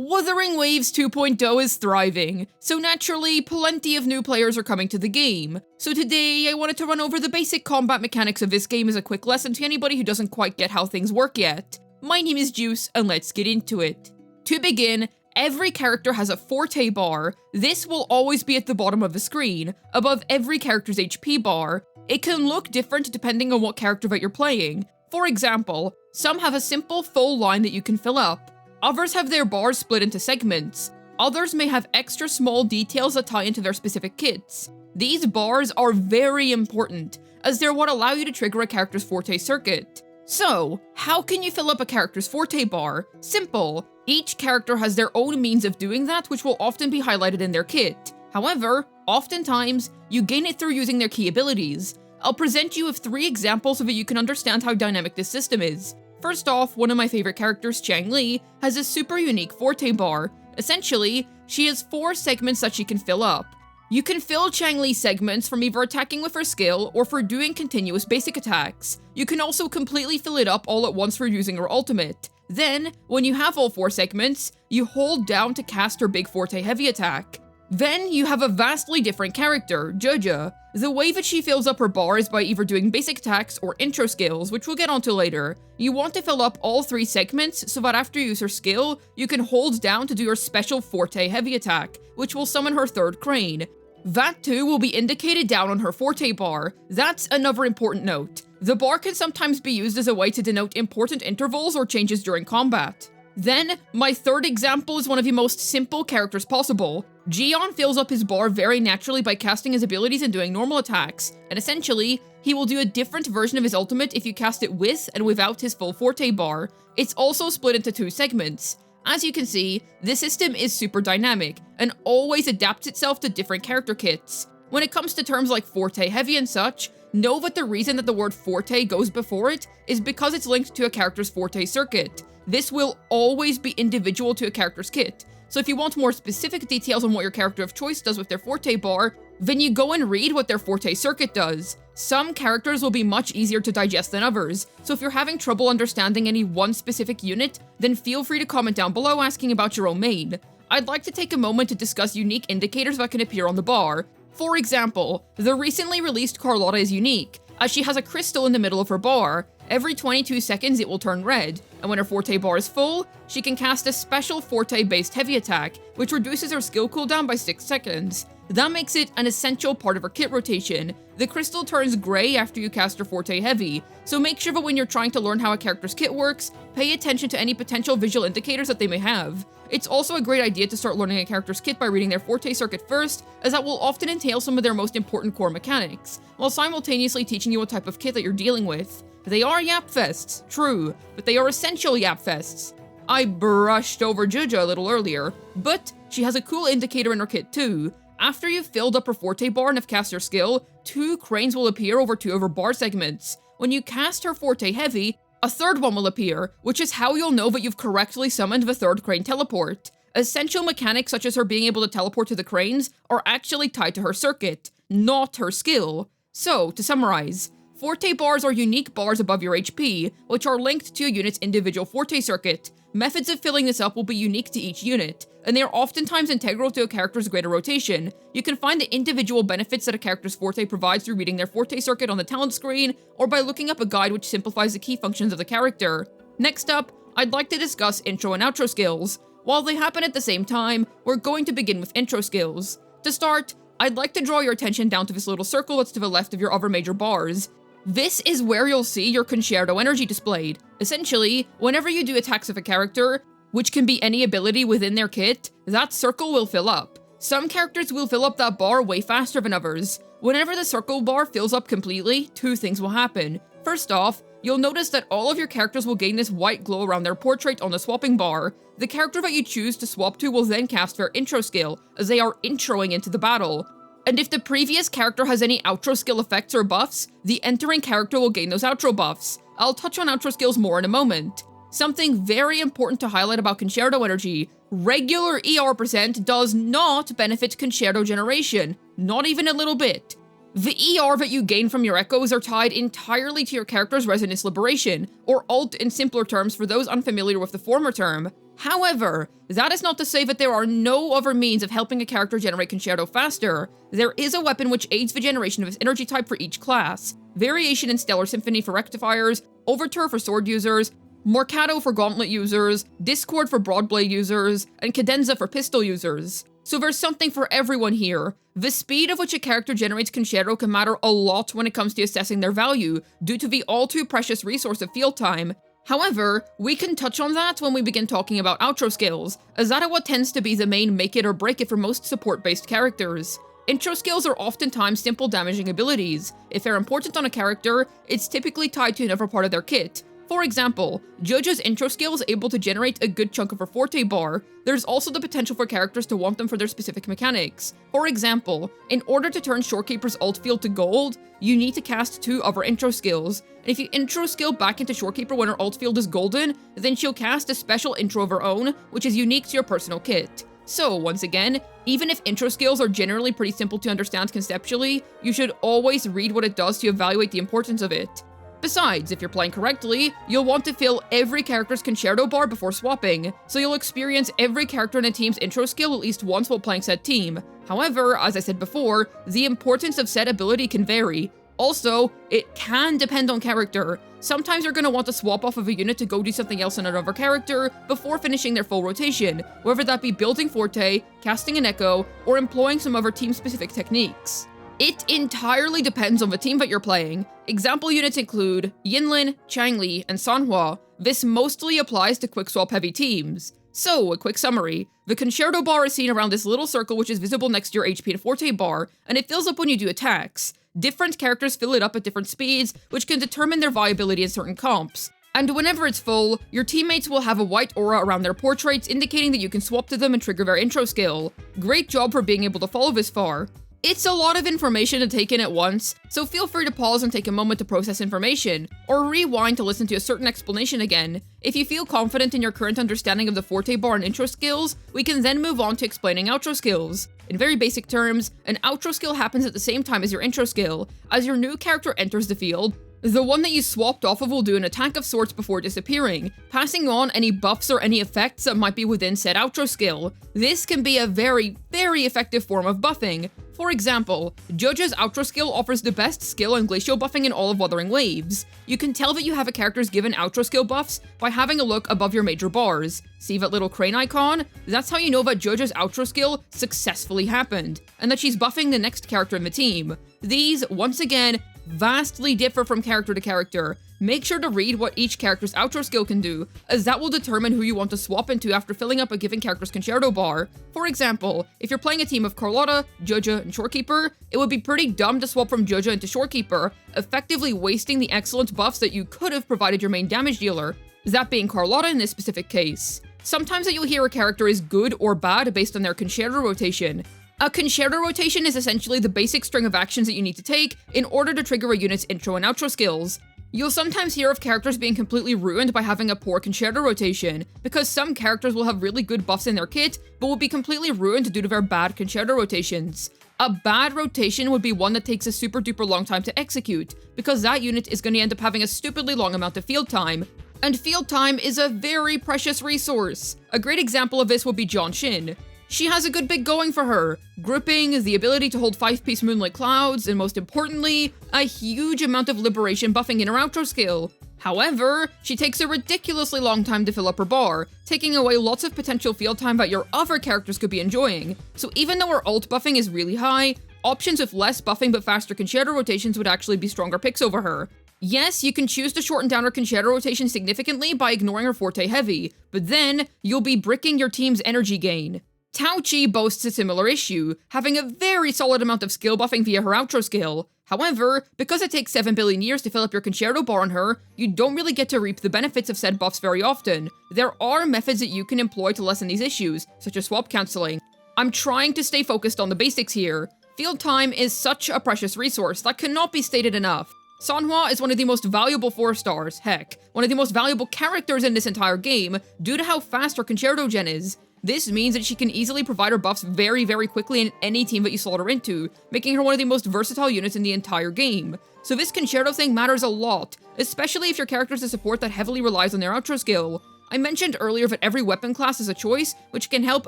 Wuthering Waves 2.0 is thriving, so naturally, plenty of new players are coming to the game. So today, I wanted to run over the basic combat mechanics of this game as a quick lesson to anybody who doesn't quite get how things work yet. My name is Juice, and let's get into it. To begin, every character has a Forte Bar. This will always be at the bottom of the screen, above every character's HP bar. It can look different depending on what character that you're playing. For example, some have a simple full line that you can fill up. Others have their bars split into segments. Others may have extra small details that tie into their specific kits. These bars are very important, as they're what allow you to trigger a character's Forte circuit. So, how can you fill up a character's Forte bar? Simple. Each character has their own means of doing that, which will often be highlighted in their kit. However, oftentimes, you gain it through using their key abilities. I'll present you with 3 examples so that you can understand how dynamic this system is. First off, one of my favorite characters, Chang-Li, has a super unique Forte bar. Essentially, she has 4 segments that she can fill up. You can fill Chang-Li's segments from either attacking with her skill or for doing continuous basic attacks. You can also completely fill it up all at once for using her ultimate. Then, when you have all 4 segments, you hold down to cast her big Forte heavy attack. Then you have a vastly different character, Jojo. The way that she fills up her bar is by either doing basic attacks or intro skills, which we'll get onto later. You want to fill up all 3 segments so that after you use her skill, you can hold down to do her special Forte heavy attack, which will summon her 3rd crane. That too will be indicated down on her Forte bar. That's another important note. The bar can sometimes be used as a way to denote important intervals or changes during combat. Then, my 3rd example is one of the most simple characters possible. Gion fills up his bar very naturally by casting his abilities and doing normal attacks, and essentially, he will do a different version of his ultimate if you cast it with and without his full Forte bar. It's also split into 2 segments. As you can see, this system is super dynamic, and always adapts itself to different character kits. When it comes to terms like Forte Heavy and such, know that the reason that the word Forte goes before it is because it's linked to a character's Forte circuit. This will always be individual to a character's kit, so if you want more specific details on what your character of choice does with their Forte bar, then you go and read what their Forte circuit does. Some characters will be much easier to digest than others, so if you're having trouble understanding any one specific unit, then feel free to comment down below asking about your own main. I'd like to take a moment to discuss unique indicators that can appear on the bar. For example, the recently released Carlotta is unique, as she has a crystal in the middle of her bar. Every 22 seconds it will turn red, and when her Forte bar is full, she can cast a special Forte-based heavy attack, which reduces her skill cooldown by 6 seconds. That makes it an essential part of her kit rotation. The crystal turns grey after you cast her Forte heavy, so make sure that when you're trying to learn how a character's kit works, pay attention to any potential visual indicators that they may have. It's also a great idea to start learning a character's kit by reading their Forte circuit first, as that will often entail some of their most important core mechanics, while simultaneously teaching you what type of kit that you're dealing with. They are yapfests, true, but they are essential yapfests. I brushed over Jojo a little earlier, but she has a cool indicator in her kit too. After you've filled up her Forte bar and have cast her skill, 2 cranes will appear over 2 of her bar segments. When you cast her Forte heavy, a 3rd one will appear, which is how you'll know that you've correctly summoned the 3rd crane teleport. Essential mechanics such as her being able to teleport to the cranes are actually tied to her circuit, not her skill. So, to summarize, Forte bars are unique bars above your HP, which are linked to a unit's individual Forte circuit. Methods of filling this up will be unique to each unit, and they are oftentimes integral to a character's greater rotation. You can find the individual benefits that a character's Forte provides through reading their Forte circuit on the talent screen, or by looking up a guide which simplifies the key functions of the character. Next up, I'd like to discuss intro and outro skills. While they happen at the same time, we're going to begin with intro skills. To start, I'd like to draw your attention down to this little circle that's to the left of your other major bars. This is where you'll see your Concerto energy displayed. Essentially, whenever you do attacks with a character, which can be any ability within their kit, that circle will fill up. Some characters will fill up that bar way faster than others. Whenever the circle bar fills up completely, 2 things will happen. First off, you'll notice that all of your characters will gain this white glow around their portrait on the swapping bar. The character that you choose to swap to will then cast their intro skill, as they are introing into the battle. And if the previous character has any outro skill effects or buffs, the entering character will gain those outro buffs. I'll touch on outro skills more in a moment. Something very important to highlight about Concerto energy, regular ER% does not benefit Concerto generation, not even a little bit. The ER that you gain from your echoes are tied entirely to your character's resonance liberation, or alt in simpler terms for those unfamiliar with the former term. However, that is not to say that there are no other means of helping a character generate Concerto faster. There is a weapon which aids the generation of its energy type for each class, variation in Stellar Symphony for rectifiers, Overture for sword users, Mercado for gauntlet users, Discord for broadblade users, and Cadenza for pistol users. So there's something for everyone here. The speed of which a character generates Concerto can matter a lot when it comes to assessing their value, due to the all too precious resource of field time. However, we can touch on that when we begin talking about outro skills, as that is what tends to be the main make it or break it for most support-based characters. Intro skills are oftentimes simple damaging abilities. If they're important on a character, it's typically tied to another part of their kit. For example, Jojo's intro skill is able to generate a good chunk of her Forte Bar. There's also the potential for characters to want them for their specific mechanics. For example, in order to turn Shorekeeper's ult field to gold, you need to cast 2 other intro skills, and if you intro skill back into Shorekeeper when her ult field is golden, then she'll cast a special intro of her own, which is unique to your personal kit. So, once again, even if intro skills are generally pretty simple to understand conceptually, you should always read what it does to evaluate the importance of it. Besides, if you're playing correctly, you'll want to fill every character's Concerto bar before swapping, so you'll experience every character in a team's intro skill at least once while playing said team. However, as I said before, the importance of said ability can vary. Also, it can depend on character. Sometimes you're going to want to swap off of a unit to go do something else on another character before finishing their full rotation, whether that be building Forte, casting an Echo, or employing some other team-specific techniques. It entirely depends on the team that you're playing. Example units include Yinlin, Changli, and Sanhua. This mostly applies to quick swap heavy teams. So, a quick summary. The Concerto bar is seen around this little circle which is visible next to your HP and Forte bar, and it fills up when you do attacks. Different characters fill it up at different speeds, which can determine their viability in certain comps. And whenever it's full, your teammates will have a white aura around their portraits indicating that you can swap to them and trigger their intro skill. Great job for being able to follow this far. It's a lot of information to take in at once, so feel free to pause and take a moment to process information, or rewind to listen to a certain explanation again. If you feel confident in your current understanding of the Forte bar and intro skills, we can then move on to explaining outro skills. In very basic terms, an outro skill happens at the same time as your intro skill. As your new character enters the field, the one that you swapped off of will do an attack of sorts before disappearing, passing on any buffs or any effects that might be within said outro skill. This can be a very, very effective form of buffing. For example, Jojo's outro skill offers the best skill and glacial buffing in all of Wuthering Waves. You can tell that you have a character's given outro skill buffs by having a look above your major bars. See that little crane icon? That's how you know that Jojo's outro skill successfully happened, and that she's buffing the next character in the team. These, once again, vastly differ from character to character. Make sure to read what each character's outro skill can do, as that will determine who you want to swap into after filling up a given character's Concerto bar. For example, if you're playing a team of Carlotta, Jojo, and Shorekeeper, it would be pretty dumb to swap from Jojo into Shorekeeper, effectively wasting the excellent buffs that you could have provided your main damage dealer, that being Carlotta in this specific case. Sometimes that you'll hear a character is good or bad based on their Concerto rotation. A Concerto rotation is essentially the basic string of actions that you need to take in order to trigger a unit's intro and outro skills. You'll sometimes hear of characters being completely ruined by having a poor Concerto rotation, because some characters will have really good buffs in their kit, but will be completely ruined due to their bad Concerto rotations. A bad rotation would be one that takes a super duper long time to execute, because that unit is going to end up having a stupidly long amount of field time. And field time is a very precious resource. A great example of this would be John Shin. She has a good bit going for her. Grouping, the ability to hold 5-piece Moonlight Clouds, and most importantly, a huge amount of liberation buffing in her outro skill. However, she takes a ridiculously long time to fill up her bar, taking away lots of potential field time that your other characters could be enjoying. So even though her ult buffing is really high, options with less buffing but faster Concerto rotations would actually be stronger picks over her. Yes, you can choose to shorten down her Concerto rotation significantly by ignoring her Forte heavy, but then you'll be bricking your team's energy gain. Tauchi boasts a similar issue, having a very solid amount of skill buffing via her outro skill. However, because it takes 7 billion years to fill up your Concerto bar on her, you don't really get to reap the benefits of said buffs very often. There are methods that you can employ to lessen these issues, such as swap cancelling. I'm trying to stay focused on the basics here. Field time is such a precious resource that cannot be stated enough. Sanhua is one of the most valuable 4-stars, heck, one of the most valuable characters in this entire game, due to how fast her Concerto gen is. This means that she can easily provide her buffs very, very quickly in any team that you slot her into, making her one of the most versatile units in the entire game. So this Concerto thing matters a lot, especially if your character is a support that heavily relies on their outro skill. I mentioned earlier that every weapon class is a choice, which can help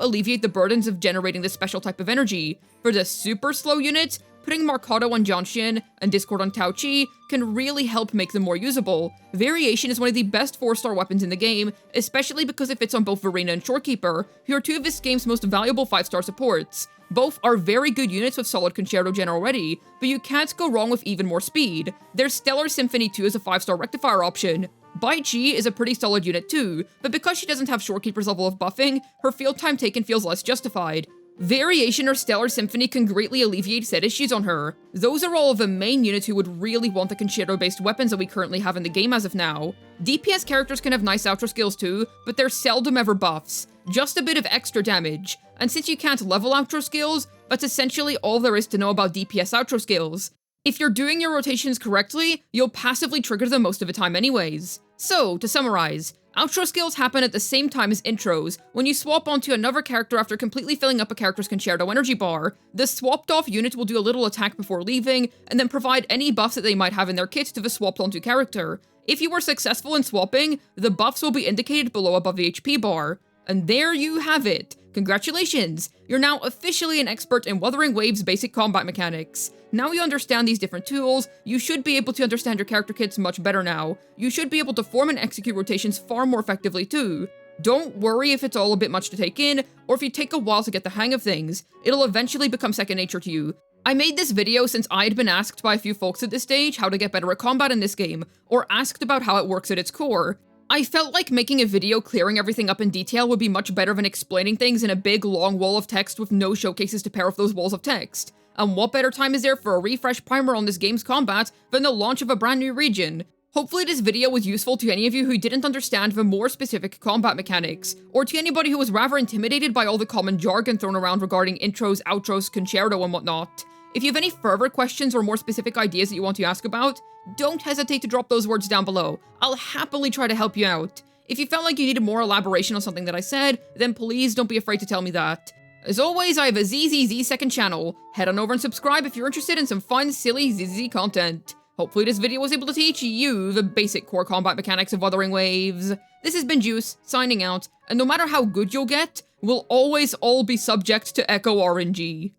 alleviate the burdens of generating this special type of energy. For the super slow units, putting Marcato on Jianxin and Discord on Tao Chi can really help make them more usable. Variation is one of the best 4-star weapons in the game, especially because it fits on both Verena and Shorekeeper, who are two of this game's most valuable 5-star supports. Both are very good units with solid Concerto gen already, but you can't go wrong with even more speed. There's Stellar Symphony 2 as a 5-star rectifier option. Bai Chi is a pretty solid unit too, but because she doesn't have Shorekeeper's level of buffing, her field time taken feels less justified. Variation or Stellar Symphony can greatly alleviate said issues on her. Those are all of the main units who would really want the Concerto-based weapons that we currently have in the game as of now. DPS characters can have nice outro skills too, but they're seldom ever buffs. Just a bit of extra damage. And since you can't level outro skills, that's essentially all there is to know about DPS outro skills. If you're doing your rotations correctly, you'll passively trigger them most of the time anyways. So, to summarize, outro skills happen at the same time as intros, when you swap onto another character after completely filling up a character's Concerto energy bar. The swapped off unit will do a little attack before leaving, and then provide any buffs that they might have in their kit to the swapped onto character. If you were successful in swapping, the buffs will be indicated below above the HP bar. And there you have it! Congratulations! You're now officially an expert in Wuthering Wave's basic combat mechanics. Now you understand these different tools, you should be able to understand your character kits much better now. You should be able to form and execute rotations far more effectively too. Don't worry if it's all a bit much to take in, or if you take a while to get the hang of things. It'll eventually become second nature to you. I made this video since I'd been asked by a few folks at this stage how to get better at combat in this game, or asked about how it works at its core. I felt like making a video clearing everything up in detail would be much better than explaining things in a big long wall of text with no showcases to pair with those walls of text. And what better time is there for a refresh primer on this game's combat than the launch of a brand new region? Hopefully this video was useful to any of you who didn't understand the more specific combat mechanics, or to anybody who was rather intimidated by all the common jargon thrown around regarding intros, outros, Concerto, and whatnot. If you have any further questions or more specific ideas that you want to ask about, don't hesitate to drop those words down below. I'll happily try to help you out. If you felt like you needed more elaboration on something that I said, then please don't be afraid to tell me that. As always, I have a ZZZ second channel. Head on over and subscribe if you're interested in some fun, silly ZZZ content. Hopefully this video was able to teach you the basic core combat mechanics of Wuthering Waves. This has been Juice, signing out, and no matter how good you'll get, we'll always all be subject to Echo RNG.